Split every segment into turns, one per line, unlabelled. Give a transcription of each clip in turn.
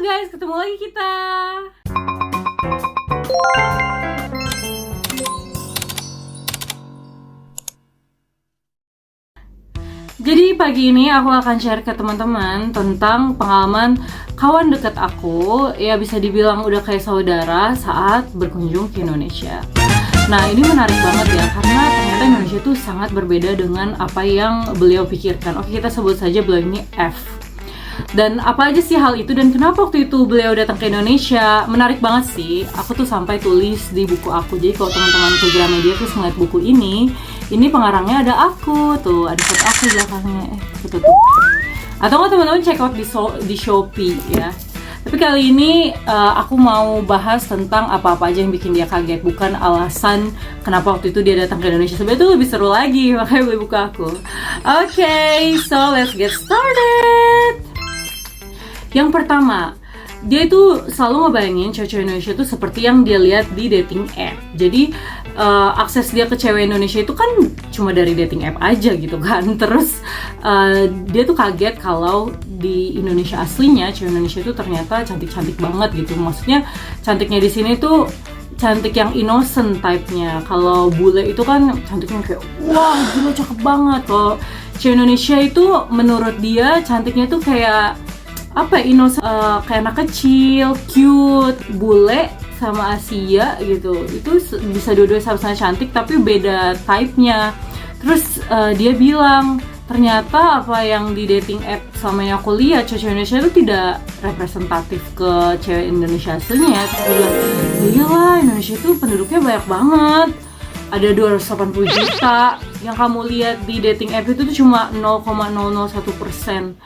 guys, ketemu lagi kita. Jadi pagi ini aku akan share ke teman-teman tentang pengalaman kawan dekat aku, ya bisa dibilang udah kayak saudara saat berkunjung ke Indonesia. Nah ini menarik banget ya, karena ternyata Indonesia itu sangat berbeda dengan apa yang beliau pikirkan. Oke, kita sebut saja beliau ini F. Dan apa aja sih hal itu dan kenapa waktu itu beliau datang ke Indonesia? Menarik banget sih, aku tuh sampai tulis di buku aku. Jadi kalau teman-teman ke Gramedia terus ngeliat buku ini pengarangnya ada aku, tuh ada foto aku di belakangnya, foto tuh. Atau nggak teman-teman check out di Shopee ya. Tapi kali ini aku mau bahas tentang apa-apa aja yang bikin dia kaget, bukan alasan kenapa waktu itu dia datang ke Indonesia. Sebenarnya itu lebih seru lagi, makanya beli buku aku. Okay, so let's get started. Yang pertama, dia itu selalu ngebayangin cewek-cewek Indonesia itu seperti yang dia lihat di dating app. Jadi akses dia ke cewek Indonesia itu kan cuma dari dating app aja gitu kan. Terus dia tuh kaget kalau di Indonesia aslinya cewek Indonesia itu ternyata cantik-cantik banget gitu. Maksudnya cantiknya di sini tuh cantik yang innocent type-nya. Kalau bule itu kan cantiknya kayak wah gila cakep banget. Kalau cewek Indonesia itu menurut dia cantiknya tuh kayak apa innocent, kayak anak kecil, cute. Bule sama Asia gitu, itu bisa dua-duanya sama-sama cantik tapi beda type-nya. Terus dia bilang ternyata apa yang di dating app sama yang aku lihat cewek Indonesia itu tidak representatif ke cewek Indonesia aslinya. Terus dia bilang, iyalah Indonesia itu penduduknya banyak banget, ada 280 juta. Yang kamu lihat di dating app itu tuh cuma 0,001%.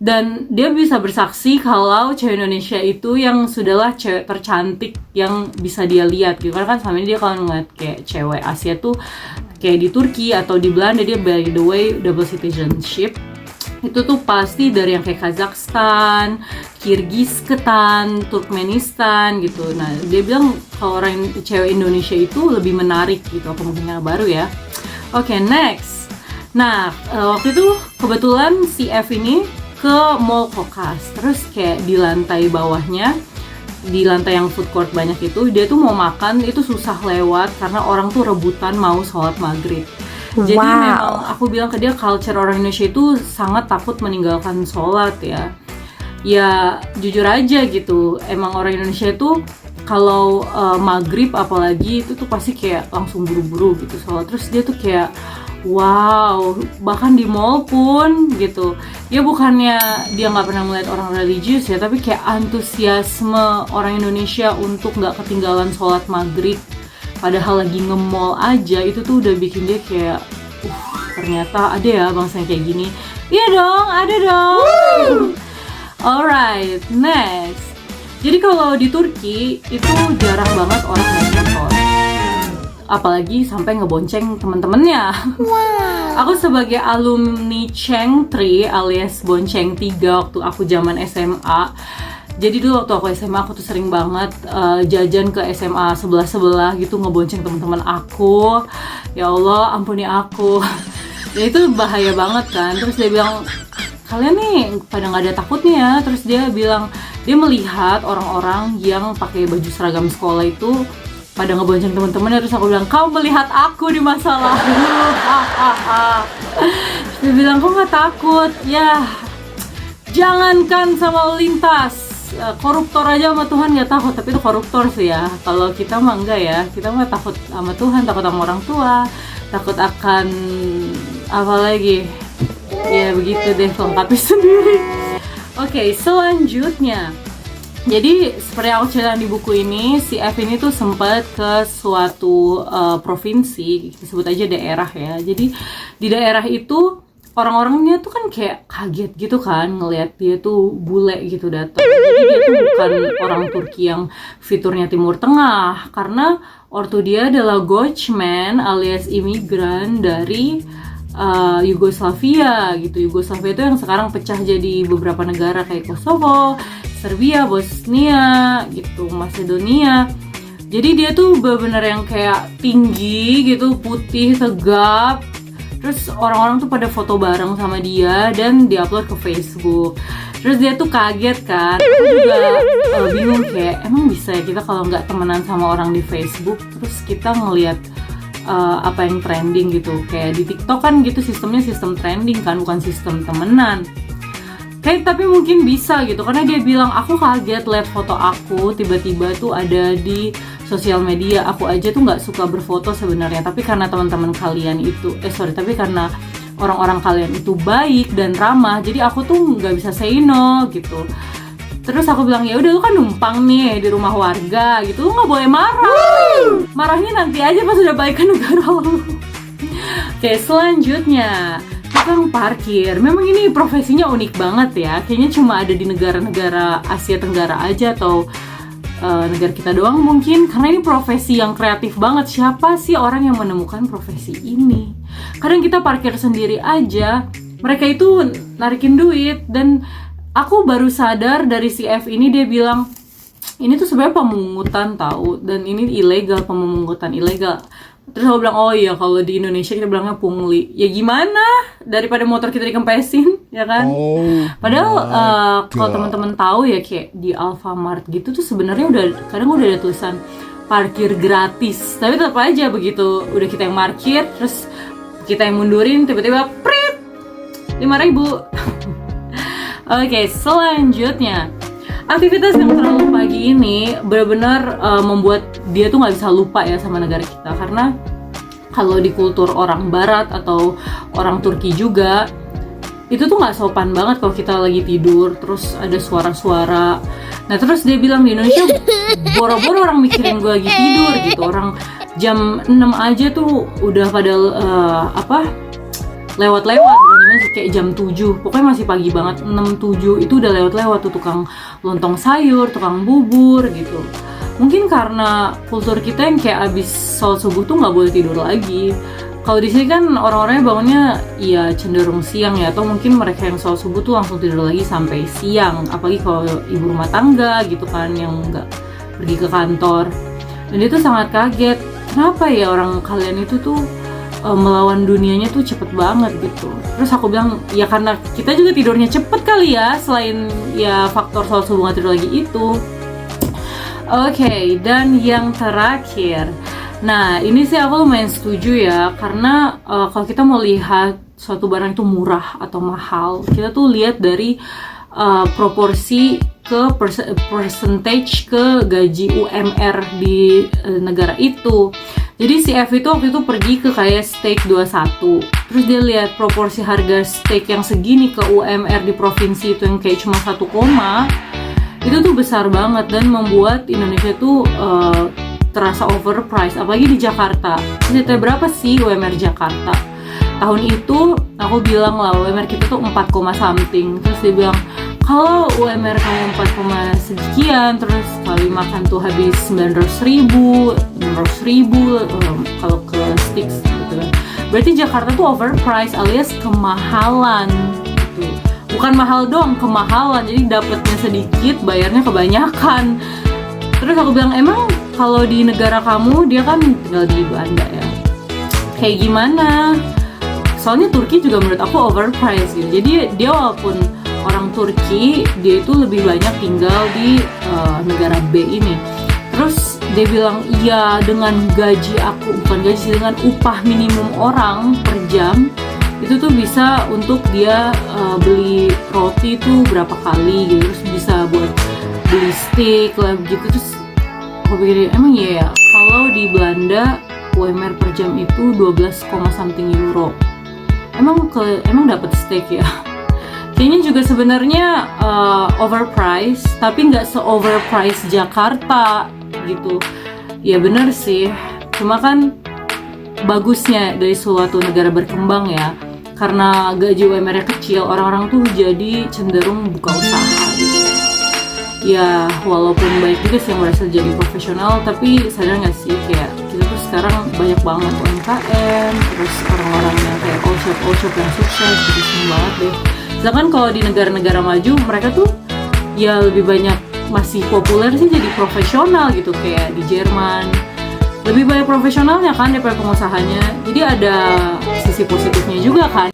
Dan dia bisa bersaksi kalau cewek Indonesia itu yang sudahlah cewek tercantik yang bisa dia lihat gitu. Karena kan selama ini dia kalau ngeliat kayak cewek Asia tuh kayak di Turki atau di Belanda, dia by the way double citizenship. Itu tuh pasti dari yang kayak Kazakhstan, Kyrgyzstan, Turkmenistan gitu. Nah dia bilang kalau orang cewek Indonesia itu lebih menarik gitu. Apa mungkin yang baru ya. Oke, next. Nah waktu itu kebetulan si F ini ke Mall Kokas, terus kayak di lantai bawahnya, di lantai yang food court banyak itu, dia tuh mau makan itu susah lewat karena orang tuh rebutan mau sholat maghrib. Jadi memang aku bilang ke dia culture orang Indonesia itu sangat takut meninggalkan sholat ya. Ya jujur aja gitu, emang orang Indonesia itu kalau maghrib apalagi itu tuh pasti kayak langsung buru-buru gitu sholat. Terus dia tuh kayak wow, bahkan di mall pun gitu. Ya bukannya dia nggak pernah melihat orang religius ya, tapi kayak antusiasme orang Indonesia untuk nggak ketinggalan sholat maghrib padahal lagi nge-mall aja, itu tuh udah bikin dia kayak ternyata ada ya bangsa yang kayak gini. Iya dong, ada dong. Alright, next. Jadi kalau di Turki itu jarang banget orang naik motor, apalagi sampai ngebonceng temen-temennya. Aku sebagai alumni Cheng 3 alias Bonceng 3 waktu aku zaman SMA. Jadi dulu waktu aku SMA aku tuh sering banget jajan ke SMA sebelah-sebelah gitu, ngebonceng teman-teman aku. Ya Allah, ampuni aku. Ya itu bahaya banget kan. Terus dia bilang, kalian nih pada nggak ada takutnya ya. Terus dia bilang dia melihat orang-orang yang pakai baju seragam sekolah itu pada ngebonceng teman-temannya. Terus aku bilang, kau melihat aku di masa lalu. Dia bilang, kok nggak takut? Ya jangankan sama lintas, koruptor aja sama Tuhan nggak takut. Tapi itu koruptor sih ya. Kalau kita mah enggak ya. Kita mah takut sama Tuhan, takut sama orang tua, takut akan apa lagi. Ya begitu deh, lengkapi sendiri. Oke, selanjutnya. Jadi seperti aku cerita di buku ini, si F ini tuh sempat ke suatu provinsi, sebut aja daerah ya. Jadi di daerah itu orang-orangnya tuh kan kayak kaget gitu kan ngelihat dia tuh bule gitu datang. Jadi dia tuh bukan orang Turki yang fiturnya Timur Tengah, karena ortu dia adalah Gojman alias imigran dari Yugoslavia gitu. Yugoslavia itu yang sekarang pecah jadi beberapa negara kayak Kosovo, Serbia, Bosnia gitu, Macedonia. Jadi dia tuh bener-bener yang kayak tinggi gitu, putih, tegap. Terus orang-orang tuh pada foto bareng sama dia dan diupload ke Facebook. Terus dia tuh kaget kan, aku juga bingung kayak emang bisa ya kita kalau nggak temenan sama orang di Facebook terus kita ngelihat apa yang trending gitu. Kayak di TikTok kan gitu sistemnya sistem trending kan, bukan sistem temenan. Kayak tapi mungkin bisa gitu, karena dia bilang aku kaget lihat foto aku tiba-tiba tuh ada di sosial media. Aku aja tuh nggak suka berfoto sebenarnya, tapi karena teman-teman kalian itu tapi karena orang-orang kalian itu baik dan ramah, jadi aku tuh nggak bisa say no gitu. Terus aku bilang ya udah lu kan numpang nih di rumah warga gitu, lu nggak boleh marah. Marahnya nanti aja pas udah balik ke negara lu. Oke, selanjutnya tukang parkir. Memang ini profesinya unik banget ya. Kayaknya cuma ada di negara-negara Asia Tenggara aja atau negara kita doang mungkin, karena ini profesi yang kreatif banget. Siapa sih orang yang menemukan profesi ini? Kadang kita parkir sendiri aja, mereka itu narikin duit. Dan aku baru sadar dari si F ini, dia bilang ini tuh sebenarnya pemungutan tahu, dan ini ilegal, pemungutan ilegal. Terus aku bilang, oh iya kalau di Indonesia kita bilangnya pungli. Ya gimana? Daripada motor kita dikempesin, ya kan? Padahal kalau teman-teman tahu ya, kayak di Alfamart gitu tuh sebenarnya kadang udah ada tulisan parkir gratis. Tapi tetap aja begitu udah kita yang parkir, terus kita yang mundurin, tiba-tiba prit 5.000. Oke, selanjutnya aktivitas yang terlalu pagi ini benar-benar membuat dia tuh nggak bisa lupa ya sama negara kita. Karena kalau di kultur orang Barat atau orang Turki juga, itu tuh nggak sopan banget kalau kita lagi tidur terus ada suara-suara. Nah terus dia bilang di Indonesia boro-boro orang mikirin gue lagi tidur gitu. Orang jam 6 aja tuh udah pada lewat-lewat, kayak jam 7, pokoknya masih pagi banget. 6-7 itu udah lewat-lewat tuh tukang lontong sayur, tukang bubur gitu. Mungkin karena kultur kita yang kayak abis sholat subuh tuh nggak boleh tidur lagi. Kalau di sini kan orang-orangnya bangunnya ya cenderung siang ya, atau mungkin mereka yang sholat subuh tuh langsung tidur lagi sampai siang. Apalagi kalau ibu rumah tangga gitu kan yang nggak pergi ke kantor. Dan dia tuh sangat kaget, kenapa ya orang kalian itu tuh melawan dunianya tuh cepet banget gitu. Terus aku bilang ya karena kita juga tidurnya cepet kali ya, selain ya faktor sholat subuh nggak tidur lagi itu. Oke, dan yang terakhir, nah ini sih aku lumayan setuju ya, karena kalau kita mau lihat suatu barang itu murah atau mahal, kita tuh lihat dari proporsi ke percentage ke gaji UMR di negara itu. Jadi si F itu waktu itu pergi ke kayak steak 21, terus dia lihat proporsi harga steak yang segini ke UMR di provinsi itu yang kayak cuma 1, itu tuh besar banget dan membuat Indonesia tuh terasa overpriced, apalagi di Jakarta. Terus dia berapa sih UMR Jakarta? Tahun itu aku bilang lah UMR kita tuh 4, something. Terus dia bilang kalau UMR kamu 4, sekian, terus kali makan tuh habis 900.000, kalau ke sticks gitu kan. Berarti Jakarta tuh overpriced alias kemahalan gitu. Bukan mahal doang, kemahalan. Jadi dapatnya sedikit, bayarnya kebanyakan. Terus aku bilang emang kalau di negara kamu, dia kan tinggal di Belanda ya, kayak gimana? Soalnya Turki juga menurut aku overpriced gitu. Jadi dia walaupun orang Turki, dia itu lebih banyak tinggal di negara B ini. Terus dia bilang, iya dengan gaji aku, bukan gaji sih, dengan upah minimum orang per jam, itu tuh bisa untuk dia beli roti tuh berapa kali gitu. Terus bisa buat beli steak lah gitu. Terus aku pikir, emang iya ya, kalau di Belanda UMR per jam itu 12, something euro. Emang dapat steak ya? Kayaknya juga sebenarnya overpriced, tapi nggak se-overpriced Jakarta gitu. Ya benar sih, cuma kan bagusnya dari suatu negara berkembang ya, karena gaji UMR-nya kecil, orang-orang tuh jadi cenderung buka usaha gitu. Ya walaupun baik juga sih yang merasa jadi profesional, tapi sadar nggak sih kayak kita tuh sekarang banyak banget UMKM, terus orang-orang yang kayak all shop yang sukses, jadi seneng banget deh. Sedangkan kalau di negara-negara maju, mereka tuh ya lebih banyak masih populer sih jadi profesional gitu, kayak di Jerman lebih banyak profesionalnya kan daripada pengusahanya. Jadi ada sisi positifnya juga kan.